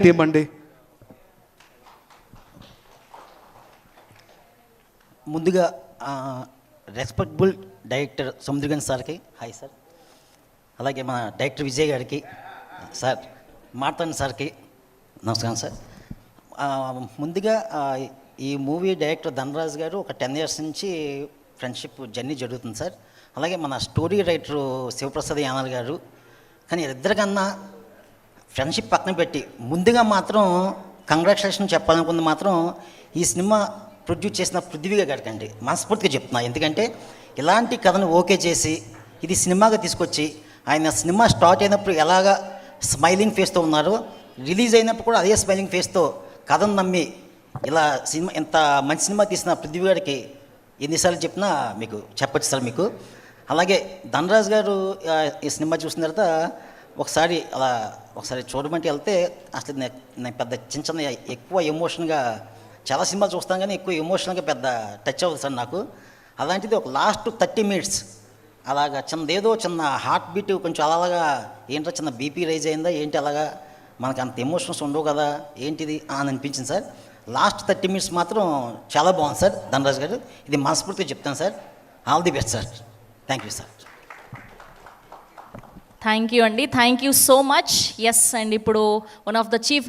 Team అండి. ముందుగా respectable director సముద్రగన్ సార్కి హాయ్ సార్, అలాగే మన డైరెక్టర్ విజయ్ గారికి సార్, మార్తాండ్ సార్కి నమస్కారం సార్. ముందుగా ఈ మూవీ డైరెక్టర్ ధనరాజ్ గారు ఒక 10 years నుంచి ఫ్రెండ్షిప్ జర్నీ జరుగుతుంది సార్. అలాగే మన స్టోరీ రైటరు శివప్రసాద్ యానల్ గారు. కానీ ఇద్దరికన్నా ఫ్రెండ్షిప్ పక్కన పెట్టి ముందుగా మాత్రం కంగ్రాచులేషన్ చెప్పాలనుకుంది మాత్రం ఈ సినిమా ప్రొడ్యూస్ చేసిన పృథ్వీ గారికి అండి, మనస్ఫూర్తిగా చెప్తున్నా. ఎందుకంటే ఇలాంటి కథను ఓకే చేసి ఇది సినిమాగా తీసుకొచ్చి ఆయన సినిమా స్టార్ట్ అయినప్పుడు ఎలాగా స్మైలింగ్ ఫేస్తో ఉన్నారో, రిలీజ్ అయినప్పుడు కూడా అదే స్మైలింగ్ ఫేస్తో కథను నమ్మి ఇలా సినిమా ఇంత మంచి సినిమా తీసిన పృథ్వీ గారికి ఎన్నిసార్లు చెప్పినా మీకు చెప్పచ్చు సార్ మీకు. అలాగే ధనరాజ్ గారు ఈ సినిమా చూసిన తర్వాత ఒకసారి చూడమంటే వెళ్తే అసలు నేను పెద్ద చిన్న ఎక్కువ ఎమోషన్గా చాలా సినిమాలు చూస్తాను, కానీ ఎక్కువ ఎమోషనల్గా పెద్ద టచ్ అవ్వదు సార్ నాకు. అలాంటిది ఒక లాస్ట్ 30 minutes అలాగా చిన్నదేదో చిన్న హార్ట్ బీట్ కొంచెం అలాగా ఏంటో చిన్న బీపీ రైజ్ అయిందా ఏంటి, అలాగా మనకు అంత ఎమోషన్స్ ఉండవు కదా ఏంటిది అని అనిపించింది సార్. లాస్ట్ 30 minutes మాత్రం చాలా బాగుంది సార్ ధనరాజ్ గారు. ఇది మనస్ఫూర్తిగా చెప్తాను sir. All the best sir. Thank you sir. Thank you అండి, thank you so much. Yes and ఇప్పుడు వన్ ఆఫ్ ద చీఫ్